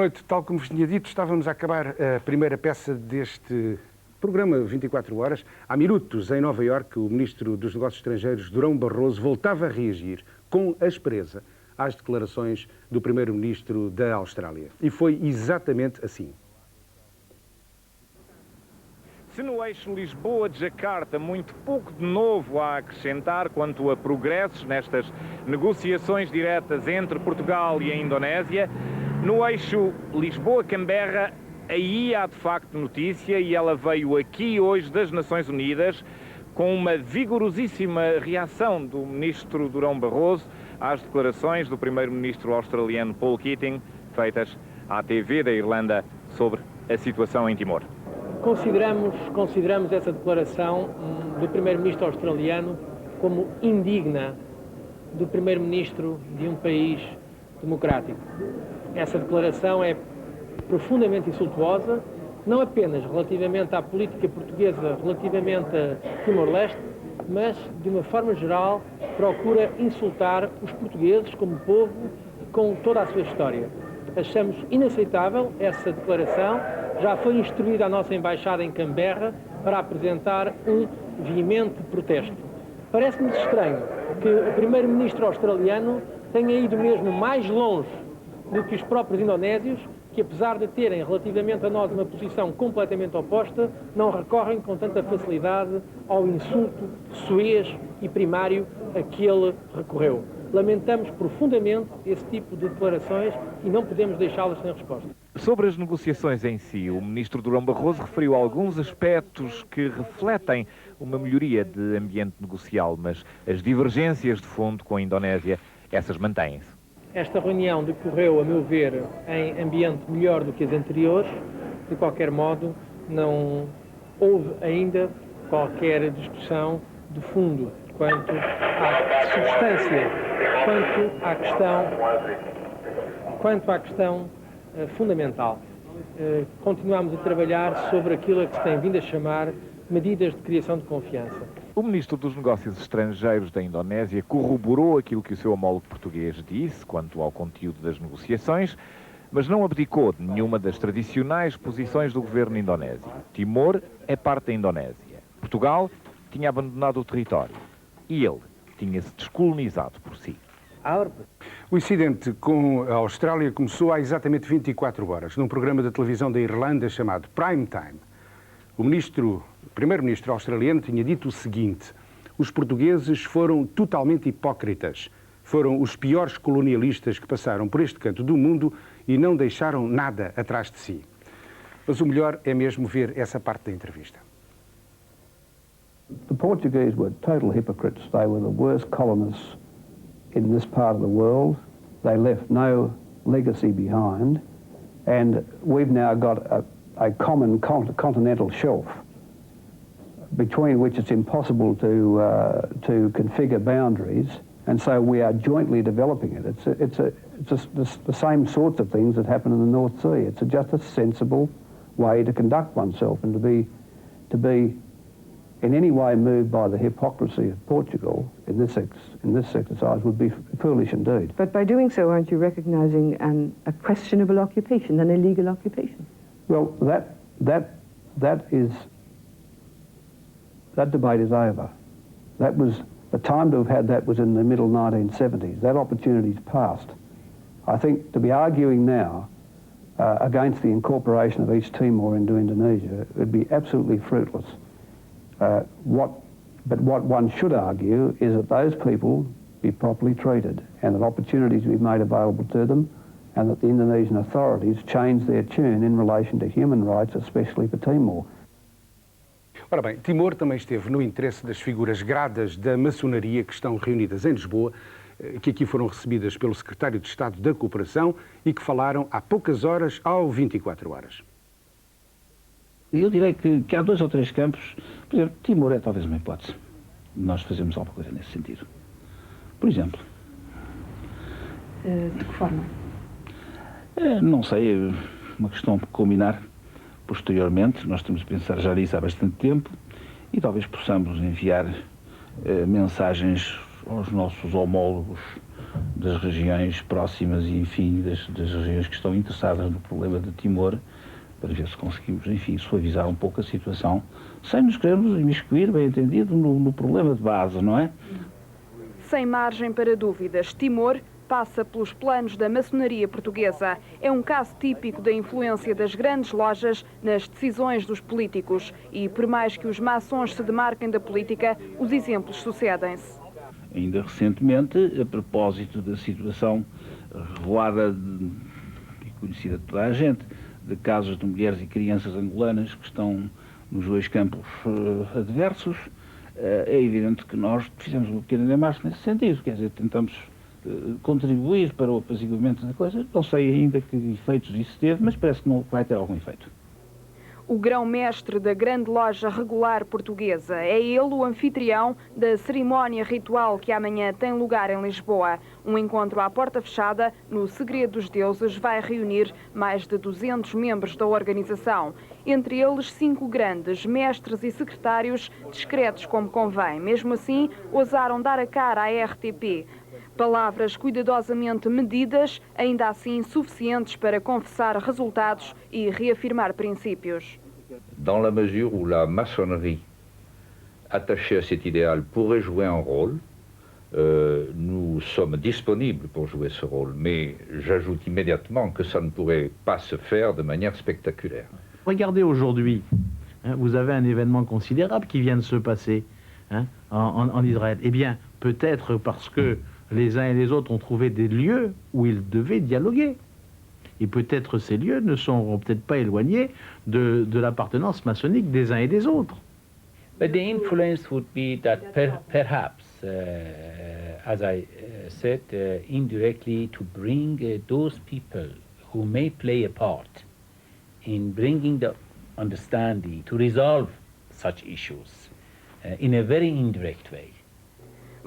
noite. Tal como vos tinha dito, estávamos a acabar a primeira peça deste programa 24 horas. Há minutos, em Nova Iorque, o Ministro dos Negócios Estrangeiros, Durão Barroso, voltava a reagir com aspereza às declarações do Primeiro-Ministro da Austrália. E foi exatamente assim. Se no eixo Lisboa-Jacarta muito pouco de novo há a acrescentar quanto a progressos nestas negociações diretas entre Portugal e a Indonésia, no eixo Lisboa-Canberra aí há de facto notícia, e ela veio aqui hoje das Nações Unidas com uma vigorosíssima reação do Ministro Durão Barroso às declarações do Primeiro-Ministro australiano Paul Keating feitas à TV da Irlanda sobre a situação em Timor. Consideramos essa declaração do Primeiro-Ministro australiano como indigna do Primeiro-Ministro de um país democrático. Essa declaração é profundamente insultuosa, não apenas relativamente à política portuguesa relativamente a Timor-Leste, mas, de uma forma geral, procura insultar os portugueses como povo, com toda a sua história. Achamos inaceitável essa declaração. Já foi instruída a nossa Embaixada em Canberra para apresentar um veemente protesto. Parece-nos estranho que o Primeiro-Ministro australiano tenha ido mesmo mais longe do que os próprios indonésios, que apesar de terem relativamente a nós uma posição completamente oposta, não recorrem com tanta facilidade ao insulto soez e primário a que ele recorreu. Lamentamos profundamente esse tipo de declarações e não podemos deixá-las sem resposta. Sobre as negociações em si, o Ministro Durão Barroso referiu alguns aspectos que refletem uma melhoria de ambiente negocial, mas as divergências de fundo com a Indonésia, essas mantêm-se. Esta reunião decorreu, a meu ver, em ambiente melhor do que as anteriores. De qualquer modo, não houve ainda qualquer discussão de fundo quanto à substância, quanto à questão fundamental. Continuamos a trabalhar sobre aquilo a que se tem vindo a chamar medidas de criação de confiança. O Ministro dos Negócios Estrangeiros da Indonésia corroborou aquilo que o seu homólogo português disse quanto ao conteúdo das negociações, mas não abdicou de nenhuma das tradicionais posições do governo indonésio. Timor é parte da Indonésia. Portugal tinha abandonado o território e ele tinha-se descolonizado por si. O incidente com a Austrália começou há exatamente 24 horas, num programa de televisão da Irlanda chamado Prime Time. O primeiro-ministro australiano tinha dito o seguinte: os portugueses foram totalmente hipócritas. Foram os piores colonialistas que passaram por este canto do mundo e não deixaram nada atrás de si. Mas o melhor é mesmo ver essa parte da entrevista. The Portuguese were total hypocrites. They were the worst colonists in this part of the world. They left no legacy behind, and we've now got a common continental shelf between which it's impossible to configure boundaries, and so we are jointly developing it. It's the same sorts of things that happen in the North Sea. It's just a sensible way to conduct oneself, and to be in any way moved by the hypocrisy of Portugal in this exercise would be foolish indeed. But by doing so, aren't you recognising a questionable occupation, an illegal occupation? Well, that debate is over. That was the time to have had that was in the middle 1970s. That opportunity's passed. I think to be arguing now against the incorporation of East Timor into Indonesia would be absolutely fruitless. But what one should argue is that those people be properly treated and that opportunities be made available to them, and that the Indonesian authorities change their tune in relation to human rights, especially for Timor. Ora bem, Timor também esteve no interesse das figuras gradas da maçonaria que estão reunidas em Lisboa, que aqui foram recebidas pelo Secretário de Estado da Cooperação e que falaram há poucas horas ao 24 horas. Eu direi que há 2 ou 3 campos. Por exemplo, Timor é talvez uma hipótese. Nós fazemos alguma coisa nesse sentido. Por exemplo. De que forma? Não sei, uma questão por combinar posteriormente. Nós temos de pensar já nisso há bastante tempo e talvez possamos enviar mensagens aos nossos homólogos das regiões próximas e, enfim, das regiões que estão interessadas no problema de Timor, para ver se conseguimos, enfim, suavizar um pouco a situação, sem nos querermos imiscuir, bem entendido, no problema de base, não é? Sem margem para dúvidas, Timor passa pelos planos da maçonaria portuguesa. É um caso típico da influência das grandes lojas nas decisões dos políticos e, por mais que os maçons se demarquem da política, os exemplos sucedem-se. Ainda recentemente, a propósito da situação revelada e conhecida de toda a gente, de casos de mulheres e crianças angolanas que estão nos dois campos adversos, é evidente que nós fizemos uma pequena demarche nesse sentido, quer dizer, tentamos contribuir para o apaziguamento da coisa. Não sei ainda que efeitos isso teve, mas parece que não vai ter algum efeito. O grão-mestre da grande loja regular portuguesa é ele o anfitrião da cerimónia ritual que amanhã tem lugar em Lisboa. Um encontro à porta fechada, no Segredo dos Deuses, vai reunir mais de 200 membros da organização. Entre eles, 5 grandes mestres e secretários, discretos como convém. Mesmo assim, ousaram dar a cara à RTP. Palavras cuidadosamente medidas, ainda assim suficientes para confessar resultados e reafirmar princípios. Dans la mesure où la maçonnerie attachée à cet idéal pourrait jouer un rôle, nous sommes disponibles pour jouer ce rôle, mais j'ajoute immédiatement que ça ne pourrait pas se faire de manière spectaculaire. Regardez aujourd'hui, vous avez un événement considérable qui vient de se passer en Israël. Eh bien, peut-être parce que les uns et les autres ont trouvé des lieux où ils devaient dialoguer. Et peut-être ces lieux ne seront peut-être pas éloignés de l'appartenance maçonnique des uns et des autres. But the influence would be that perhaps, as I said, indirectly to bring those people who may play a part in bringing the understanding to resolve such issues in a very indirect way.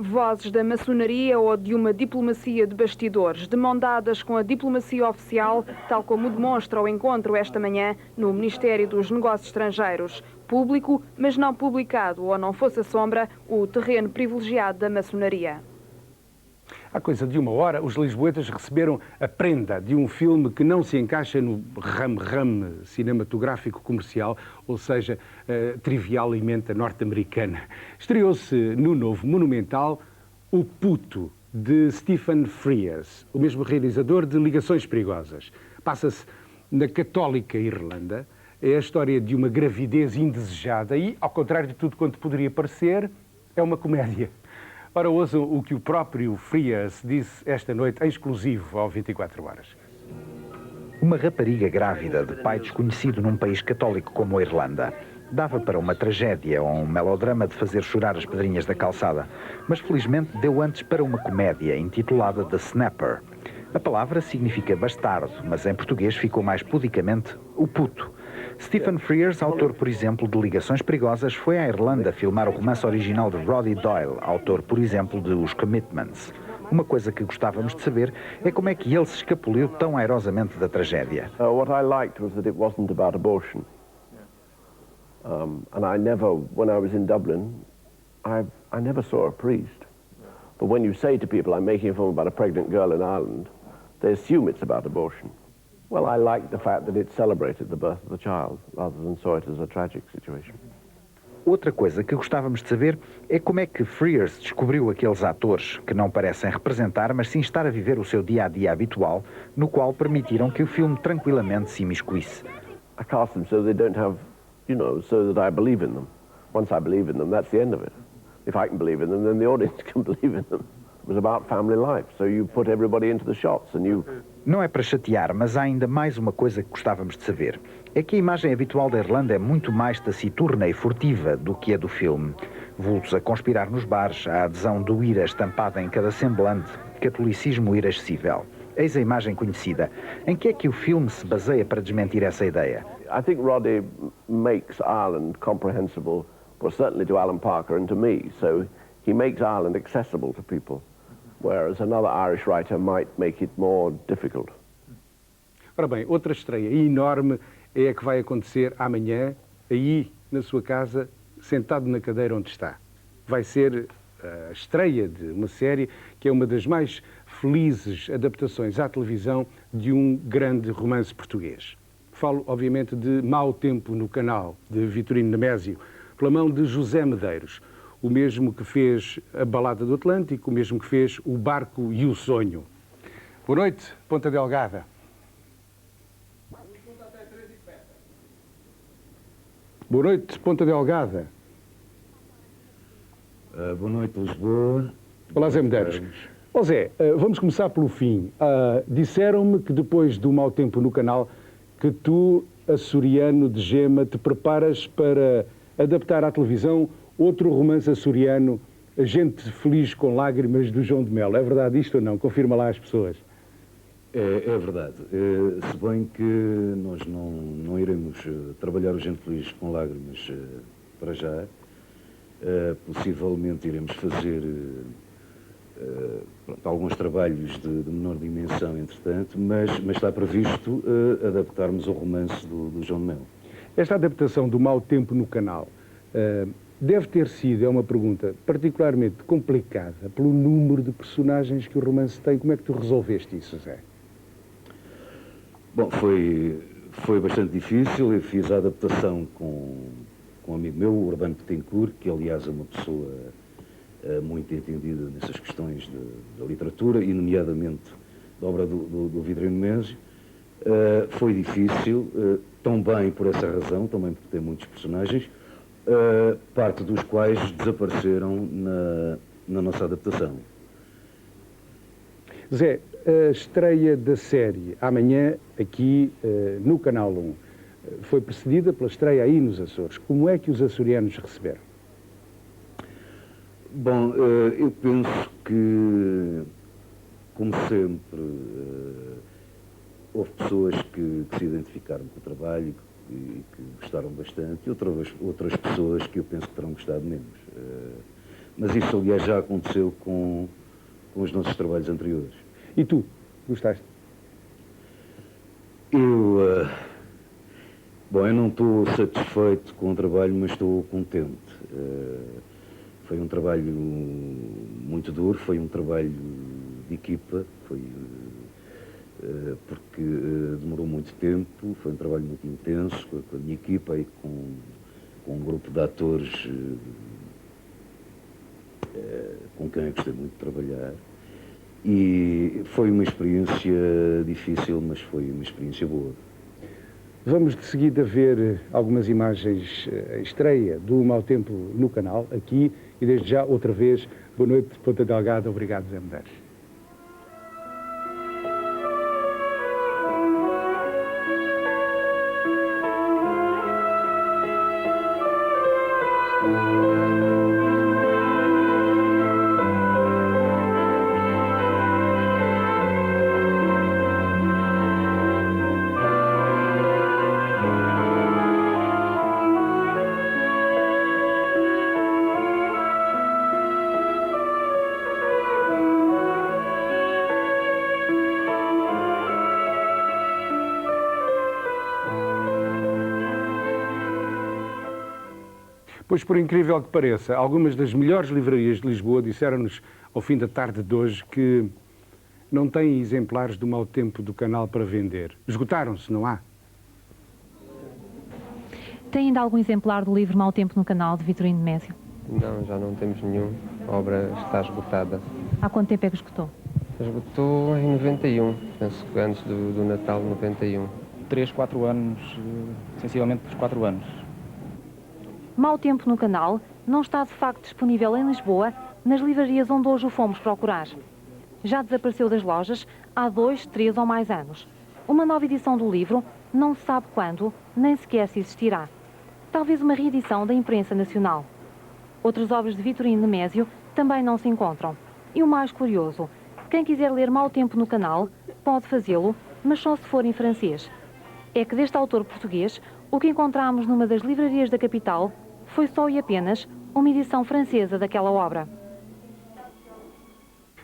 Vozes da maçonaria ou de uma diplomacia de bastidores, de mão dadas com a diplomacia oficial, tal como demonstra o encontro esta manhã no Ministério dos Negócios Estrangeiros. Público, mas não publicado, ou não fosse a sombra, o terreno privilegiado da maçonaria. Há coisa de uma hora, os lisboetas receberam a prenda de um filme que não se encaixa no ramo cinematográfico comercial, ou seja, trivial emenda norte-americana. Estreou-se no novo Monumental O Puto, de Stephen Frears, o mesmo realizador de Ligações Perigosas. Passa-se na católica Irlanda. É a história de uma gravidez indesejada e, ao contrário de tudo quanto poderia parecer, é uma comédia. Ora, ouçam o que o próprio Frears disse esta noite, em exclusivo ao 24 Horas. Uma rapariga grávida de pai desconhecido num país católico como a Irlanda. Dava para uma tragédia ou um melodrama de fazer chorar as pedrinhas da calçada, mas felizmente deu antes para uma comédia intitulada The Snapper. A palavra significa bastardo, mas em português ficou mais pudicamente o puto. Stephen Frears, autor, por exemplo, de Ligações Perigosas, foi à Irlanda filmar o romance original de Roddy Doyle, autor, por exemplo, de Os Commitments. Uma coisa que gostávamos de saber é como é que ele se escapuliu tão airosamente da tragédia. What I liked was that it wasn't about abortion. And I never, when I was in Dublin, I never saw a priest. But when you say to people, I'm making a film about a pregnant girl in Ireland, they assume it's about abortion. Well, I liked the fact that it celebrated the birth of the child, rather than saw it as a tragic situation. Outra coisa que gostávamos de saber é como é que Frears descobriu aqueles atores que não parecem representar, mas sim estar a viver o seu dia-a-dia habitual, no qual permitiram que o filme tranquilamente se imiscuísse. I cast them so they don't have, so that I believe in them. Once I believe in them, that's the end of it. If I can believe in them, then the audience can believe in them. It was about family life, so you put everybody into the shots and you... Não é para chatear, mas há ainda mais uma coisa que gostávamos de saber. É que a imagem habitual da Irlanda é muito mais taciturna e furtiva do que a do filme. Vultos a conspirar nos bares, a adesão do IRA estampada em cada semblante, catolicismo irascível. Eis a imagem conhecida. Em que é que o filme se baseia para desmentir essa ideia? I think Roddy makes Ireland comprehensible, well, certainly to Alan Parker and to me, so he makes Ireland accessible to people. Whereas another Irish writer might make it more difficult. Ora bem, outra estreia enorme é a que vai acontecer amanhã, aí na sua casa, sentado na cadeira onde está. Vai ser a estreia de uma série que é uma das mais felizes adaptações à televisão de um grande romance português. Falo, obviamente, de Mau Tempo no Canal, de Vitorino Nemésio, pela mão de José Medeiros, o mesmo que fez A Balada do Atlântico, o mesmo que fez O Barco e o Sonho. Boa noite, Ponta Delgada. Boa noite, Ponta Delgada. Boa noite, Lisboa. Olá, Zé Medeiros. Ó Zé, vamos começar pelo fim. Disseram-me que depois do Mau Tempo no Canal, que tu, açoriano de Gema, te preparas para adaptar à televisão outro romance açoriano, A Gente Feliz com Lágrimas, do João de Melo. É verdade isto ou não? Confirma lá às pessoas. É verdade. Se bem que nós não iremos trabalhar o Gente Feliz com Lágrimas para já. Possivelmente iremos fazer alguns trabalhos de menor dimensão, entretanto, mas está previsto adaptarmos o romance do João de Melo. Esta adaptação do Mau Tempo no Canal deve ter sido, é uma pergunta particularmente complicada, pelo número de personagens que o romance tem. Como é que tu resolveste isso, Zé? Bom, foi bastante difícil. Eu fiz a adaptação com um amigo meu, o Urbano Petencourt, que aliás é uma pessoa muito entendida nessas questões da literatura, e nomeadamente da obra do Vitorino Nemésio. Foi difícil, também por essa razão, também porque tem muitos personagens, parte dos quais desapareceram na nossa adaptação. Zé, a estreia da série amanhã aqui no Canal 1 foi precedida pela estreia aí nos Açores. Como é que os açorianos receberam? Bom, eu penso que, como sempre, houve pessoas que se identificaram com o trabalho e que gostaram bastante, e outras pessoas que eu penso que terão gostado menos. Mas isso, aliás, já aconteceu com os nossos trabalhos anteriores. E tu, gostaste? Bom, eu não estou satisfeito com o trabalho, mas estou contente. Foi um trabalho muito duro, foi um trabalho de equipa, porque demorou muito tempo, foi um trabalho muito intenso com a minha equipa e com um grupo de atores com quem eu gostei muito de trabalhar. E foi uma experiência difícil, mas foi uma experiência boa. Vamos de seguida ver algumas imagens em estreia do Mau Tempo no Canal, aqui, e desde já, outra vez, boa noite, Ponta Delgada. Obrigado, Zé Medeiros. Pois, por incrível que pareça, algumas das melhores livrarias de Lisboa disseram-nos, ao fim da tarde de hoje, que não têm exemplares do Mau Tempo do Canal para vender. Esgotaram-se, não há? Tem ainda algum exemplar do livro Mau Tempo no Canal, de Vitorino Nemésio? Não, já não temos nenhum. A obra está esgotada. Há quanto tempo é que esgotou? Esgotou em 91, penso que antes do Natal de 91. 3, 4 anos, sensivelmente 4 anos. Mau Tempo no Canal não está de facto disponível em Lisboa, nas livrarias onde hoje o fomos procurar. Já desapareceu das lojas há 2, 3 ou mais anos. Uma nova edição do livro não se sabe quando, nem sequer se existirá. Talvez uma reedição da imprensa nacional. Outras obras de Vitorino Nemésio também não se encontram. E o mais curioso, quem quiser ler Mau Tempo no Canal pode fazê-lo, mas só se for em francês. É que deste autor português, o que encontramos numa das livrarias da capital foi só e apenas uma edição francesa daquela obra.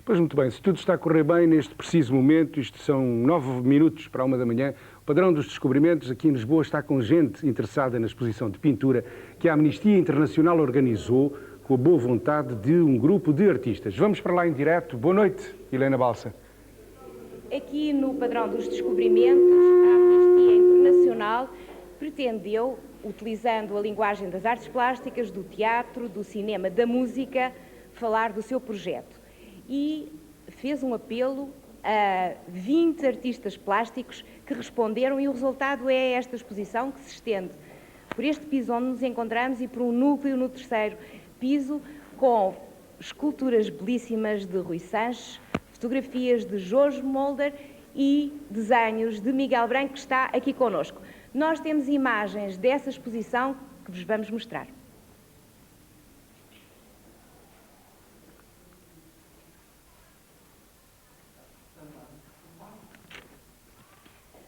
Pois muito bem, se tudo está a correr bem neste preciso momento, isto são 9 minutos para 1 da manhã, o Padrão dos Descobrimentos aqui em Lisboa está com gente interessada na exposição de pintura que a Amnistia Internacional organizou com a boa vontade de um grupo de artistas. Vamos para lá em direto. Boa noite, Helena Balsa. Aqui no padrão dos descobrimentos, a Amnistia Internacional pretendeu, utilizando a linguagem das artes plásticas, do teatro, do cinema, da música, falar do seu projeto. E fez um apelo a 20 artistas plásticos que responderam e o resultado é esta exposição que se estende por este piso onde nos encontramos e por um núcleo no terceiro piso com esculturas belíssimas de Rui Sanches, fotografias de Jorge Mulder e desenhos de Miguel Branco, que está aqui connosco. Nós temos imagens dessa exposição que vos vamos mostrar.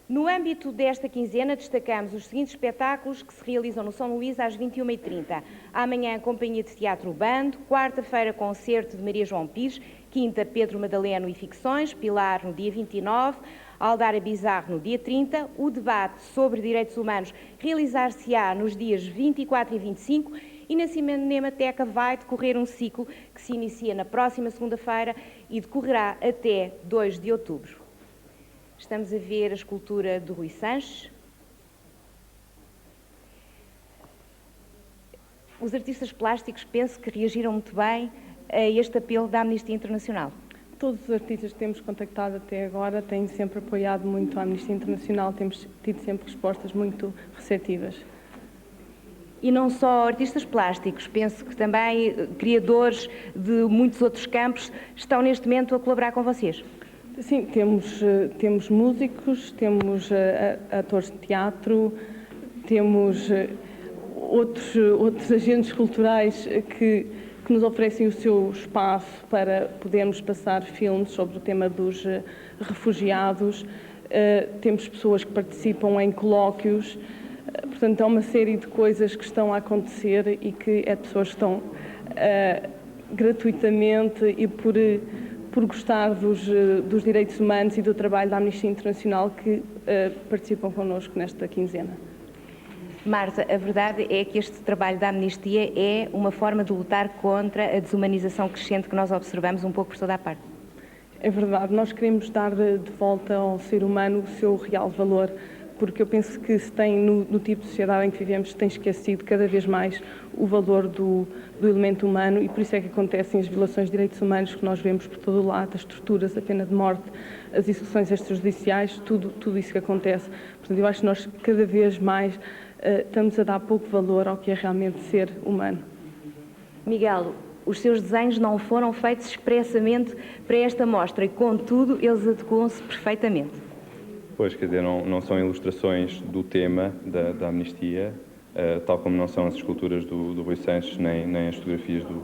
No âmbito desta quinzena, destacamos os seguintes espetáculos que se realizam no São Luís às 21h30. Amanhã, Companhia de Teatro Bando. Quarta-feira, concerto de Maria João Pires. Quinta, Pedro Madaleno e Ficções. Pilar, no dia 29. Aldara Bizarro, no dia 30. O debate sobre direitos humanos realizar-se-á nos dias 24 e 25. E na Cinemateca vai decorrer um ciclo que se inicia na próxima segunda-feira e decorrerá até 2 de outubro. Estamos a ver a escultura de Rui Sanches. Os artistas plásticos, penso que reagiram muito bem a este apelo da Amnistia Internacional. Todos os artistas que temos contactado até agora têm sempre apoiado muito a Amnistia Internacional, temos tido sempre respostas muito receptivas. E não só artistas plásticos, penso que também criadores de muitos outros campos estão neste momento a colaborar com vocês. Sim, temos músicos, temos atores de teatro, temos outros agentes culturais que nos oferecem o seu espaço para podermos passar filmes sobre o tema dos refugiados. Temos pessoas que participam em colóquios. Portanto, há uma série de coisas que estão a acontecer e que pessoas que estão gratuitamente e por gostar dos direitos humanos e do trabalho da Amnistia Internacional que participam connosco nesta quinzena. Marta, a verdade é que este trabalho da Amnistia é uma forma de lutar contra a desumanização crescente que nós observamos um pouco por toda a parte. É verdade, nós queremos dar de volta ao ser humano o seu real valor, porque eu penso que se tem, no tipo de sociedade em que vivemos, se tem esquecido cada vez mais o valor do elemento humano e por isso é que acontecem as violações de direitos humanos que nós vemos por todo o lado, as torturas, a pena de morte, as execuções extrajudiciais, tudo isso que acontece. Portanto, eu acho que nós cada vez mais estamos a dar pouco valor ao que é realmente ser humano. Miguel, os seus desenhos não foram feitos expressamente para esta mostra e, contudo, eles adequam-se perfeitamente. Pois, quer dizer, não são ilustrações do tema da Amnistia, tal como não são as esculturas do Rui Sanches, nem as fotografias do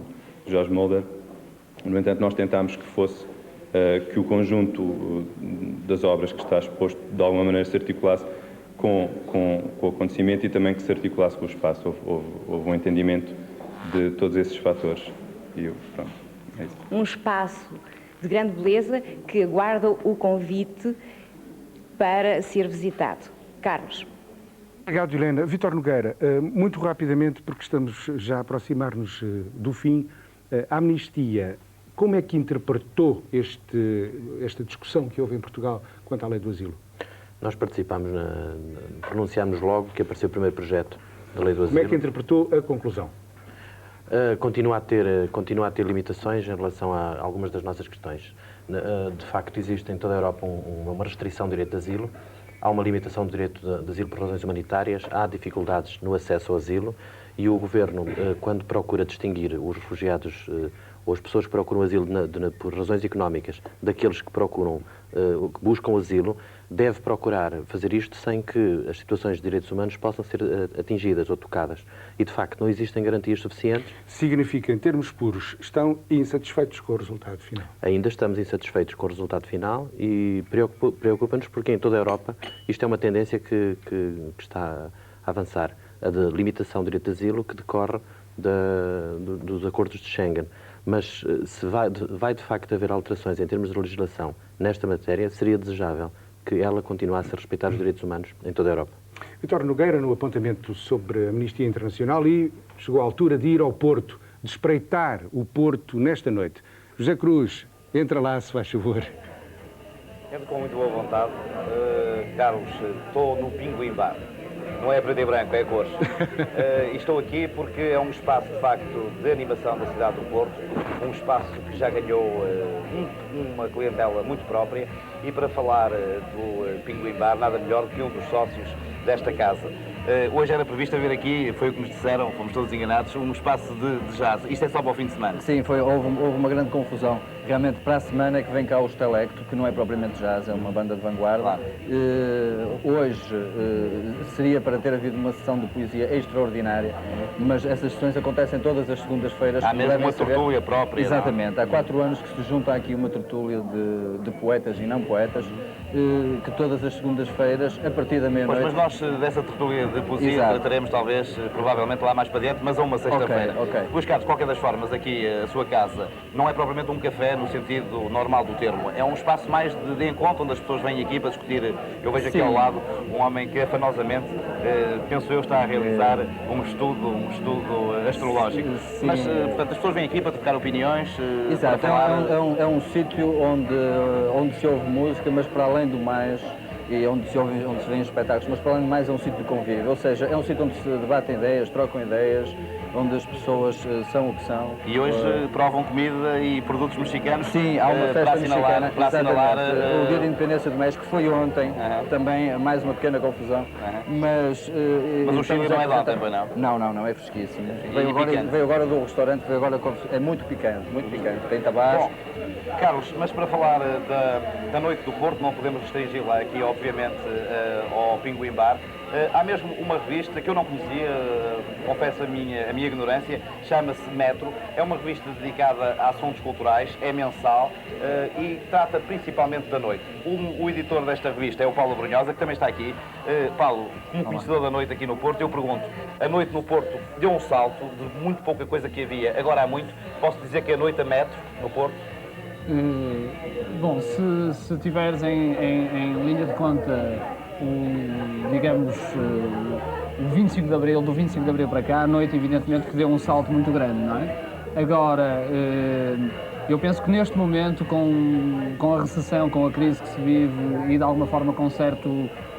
Jorge Mulder. No entanto, nós tentámos que fosse, que o conjunto das obras que está exposto, de alguma maneira, se articulasse com o acontecimento e também que se articulasse com o espaço. Houve um entendimento de todos esses fatores. E pronto, é isso. Um espaço de grande beleza que aguarda o convite para ser visitado. Carlos. Obrigado, Helena. Vítor Nogueira, muito rapidamente, porque estamos já a aproximar-nos do fim, a Amnistia, como é que interpretou esta discussão que houve em Portugal quanto à lei do asilo? Nós participámos, pronunciámos logo que apareceu o primeiro projeto da lei do asilo. Como é que interpretou a conclusão? Continua a ter limitações em relação a algumas das nossas questões. De facto, existe em toda a Europa uma restrição do direito de asilo, há uma limitação do direito de asilo por razões humanitárias, há dificuldades no acesso ao asilo e o Governo, quando procura distinguir os refugiados ou as pessoas que procuram asilo por razões económicas daqueles que buscam asilo, deve procurar fazer isto sem que as situações de direitos humanos possam ser atingidas ou tocadas. E, de facto, não existem garantias suficientes. Significa, em termos puros, estão insatisfeitos com o resultado final? Ainda estamos insatisfeitos com o resultado final e preocupa-nos porque em toda a Europa isto é uma tendência que está a avançar. A de limitação do direito de asilo que decorre dos acordos de Schengen. Mas se vai de facto haver alterações em termos de legislação nesta matéria, seria desejável que ela continuasse a respeitar os direitos humanos em toda a Europa. Vítor Nogueira, no apontamento sobre a Amnistia Internacional, e chegou a altura de ir ao Porto de espreitar o Porto nesta noite. José Cruz, entra lá, se faz favor. Entro com muito boa vontade. Carlos, estou no Pinguim Bar. Não é preto e branco, é cores. E estou aqui porque é um espaço, de facto, de animação da cidade do Porto, um espaço que já ganhou uma clientela muito própria, e para falar do Pinguim Bar, nada melhor do que um dos sócios desta casa. Hoje era previsto haver aqui, foi o que nos disseram, fomos todos enganados, um espaço de jazz. Isto é só para o fim de semana? Sim, houve uma grande confusão. Realmente, para a semana é que vem cá o Estelecto, que não é propriamente jazz, é uma banda de vanguarda. Claro. Hoje seria para ter havido uma sessão de poesia extraordinária, mas essas sessões acontecem todas as segundas-feiras. Há mesmo uma tertúlia própria. Exatamente. Há 4 anos que se junta aqui uma tertúlia de poetas e não poetas, que todas as segundas-feiras, a partir da meia-noite... Mas nós dessa tertúlia de poesia trataremos talvez, provavelmente lá mais para dentro, mas a uma sexta-feira. Okay. Pois, Carlos, de qualquer das formas, aqui a sua casa não é propriamente um café no sentido normal do termo, é um espaço mais de encontro onde as pessoas vêm aqui para discutir. Eu vejo aqui ao lado um homem que afanosamente, penso eu, está a realizar um estudo astrológico. Sim. Mas, portanto, as pessoas vêm aqui para trocar opiniões. Exato, para falar... é um sítio onde se ouve música, mas para além do mais, e onde se vêem espetáculos, mas para além do mais é um sítio de convívio, ou seja, é um sítio onde se debatem ideias, trocam ideias, onde as pessoas são o que são. E hoje provam comida e produtos mexicanos. Sim, há uma festa mexicana, para assinalar o Dia da Independência do México foi ontem, também mais uma pequena confusão, mas o Chile não é lá também, não? Não, é fresquíssimo. Veio agora do restaurante, é muito picante, tem tabasco. Bom, Carlos, mas para falar da noite do Porto, não podemos restringir lá aqui, obviamente, ao Pinguim Bar. Há mesmo uma revista que eu não conhecia, confesso a minha ignorância, chama-se Metro. É uma revista dedicada a assuntos culturais, é mensal e trata principalmente da noite. O editor desta revista é o Paulo Brunhosa, que também está aqui. Paulo, como conhecedor da noite aqui no Porto, eu pergunto, a noite no Porto deu um salto de muito pouca coisa que havia, agora há muito. Posso dizer que a noite a Metro no Porto? Bom, se tiveres em linha de conta digamos, o 25 de Abril, do 25 de Abril para cá, a noite evidentemente que deu um salto muito grande, não é? Agora, eu penso que neste momento, com a recessão, com a crise que se vive e de alguma forma com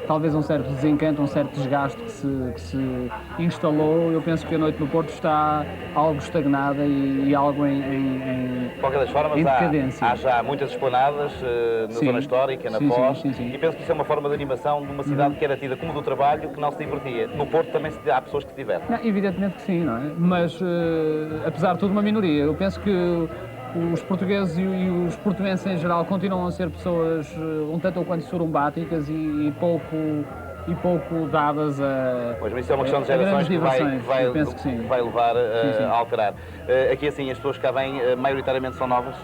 talvez um certo desencanto, um certo desgaste que se instalou, eu penso que a noite no Porto está algo estagnada e algo em qualquer das formas, decadência. Há já muitas esplanadas na zona histórica, na Foz, e penso que isso é uma forma de animação de uma cidade que era tida como do trabalho, que não se divertia. No Porto também há pessoas que se divertem. Evidentemente que sim, não é? Mas, apesar de tudo, uma minoria. Eu penso que os portugueses e os portuenses em geral continuam a ser pessoas um tanto ou quanto surumbáticas e pouco dadas a Pois, mas isso é uma questão de gerações que vai levar a alterar. Aqui assim, as pessoas que cá vêm maioritariamente são novas?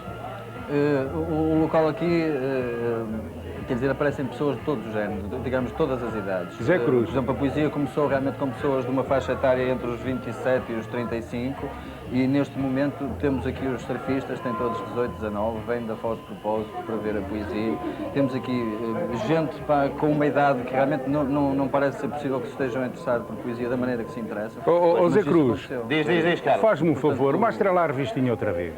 O local aqui, quer dizer, aparecem pessoas de todos os géneros, digamos, de todas as idades. José Cruz. Por exemplo, a poesia começou realmente com pessoas de uma faixa etária entre os 27 e os 35, e neste momento temos aqui os surfistas, têm todos 18, 19, vêm da Foz de propósito para ver a poesia. Temos aqui gente com uma idade que realmente não parece ser possível que se estejam interessados por poesia da maneira que se interessam. José Cruz, diz, Carlos. Faz-me um favor, mostra lá a revistinha outra vez.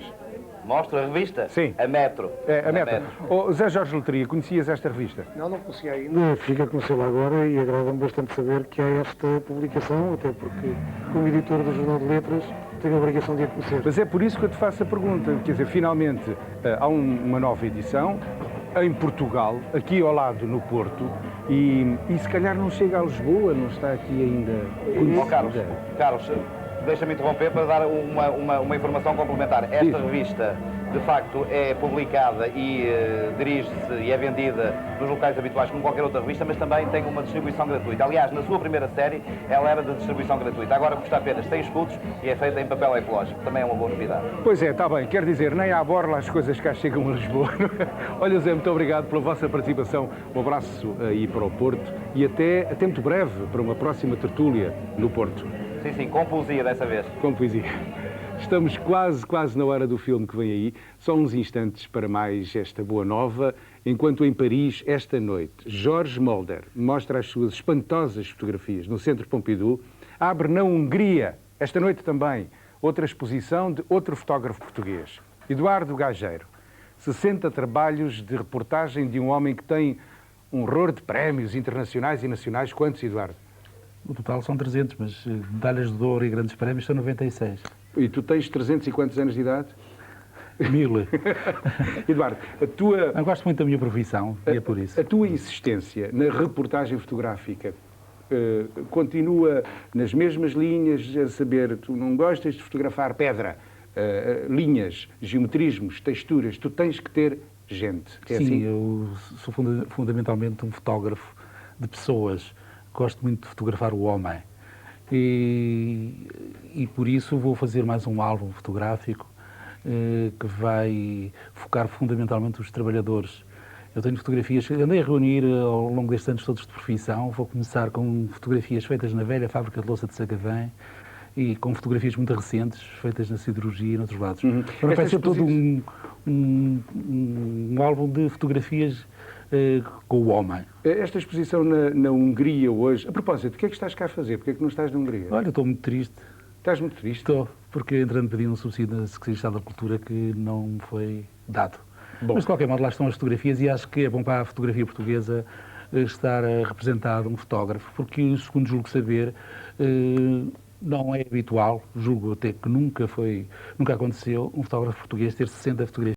Mostra a revista? Sim. A Metro. A Metro. Zé Jorge Letria, conhecias esta revista? Não conhecia ainda. Fico a conhecê-la agora e agrada-me bastante saber que há esta publicação, até porque, como editor do Jornal de Letras, tenho a obrigação de a conhecer. Mas é por isso que eu te faço a pergunta. Quer dizer, finalmente há uma nova edição em Portugal, aqui ao lado no Porto, e se calhar não chega a Lisboa, não está aqui ainda conhecida. Carlos, deixa-me interromper para dar uma informação complementar. Esta revista, de facto, é publicada e dirige-se e é vendida nos locais habituais como qualquer outra revista, mas também tem uma distribuição gratuita. Aliás, na sua primeira série, ela era de distribuição gratuita. Agora custa apenas 100 escudos e é feita em papel ecológico. Também é uma boa novidade. Pois é, está bem. Quer dizer, nem à borla as coisas cá chegam a Lisboa. Olha, Zé, muito obrigado pela vossa participação. Um abraço aí para o Porto e até muito breve para uma próxima tertúlia no Porto. Sim, com poesia dessa vez. Com poesia. Estamos quase na hora do filme que vem aí. Só uns instantes para mais esta boa nova. Enquanto em Paris, esta noite, Georges Mulder mostra as suas espantosas fotografias no Centro Pompidou. Abre na Hungria, esta noite também, outra exposição de outro fotógrafo português, Eduardo Gageiro. 60 trabalhos de reportagem de um homem que tem um horror de prémios internacionais e nacionais. Quantos, Eduardo? No total são 300, mas medalhas de ouro e grandes prémios são 96. E tu tens 300 e quantos anos de idade? 1000. Eduardo, a tua... Eu gosto muito da minha profissão e é por isso. A tua insistência na reportagem fotográfica continua nas mesmas linhas, a saber, tu não gostas de fotografar pedra, linhas, geometrismos, texturas, tu tens que ter gente. É Sim, assim? eu sou fundamentalmente um fotógrafo de pessoas. Gosto muito de fotografar o homem. E por isso vou fazer mais um álbum fotográfico que vai focar fundamentalmente os trabalhadores. Eu tenho fotografias, andei a reunir ao longo destes anos todos de profissão. Vou começar com fotografias feitas na velha fábrica de louça de Sacavém e com fotografias muito recentes, feitas na siderurgia e noutros lados. Agora vai ser todo um álbum de fotografias com o homem. Esta exposição na Hungria hoje, a propósito, o que é que estás cá a fazer? Porquê é que não estás na Hungria? Olha, estou muito triste. Estás muito triste? Estou, porque entretanto pedi um subsídio da Secretaria de Estado da Cultura que não foi dado. Bom. Mas de qualquer modo lá estão as fotografias e acho que é bom para a fotografia portuguesa estar representado um fotógrafo, porque, segundo julgo saber, não é habitual, julgo até que nunca aconteceu, um fotógrafo português ter 60 fotografias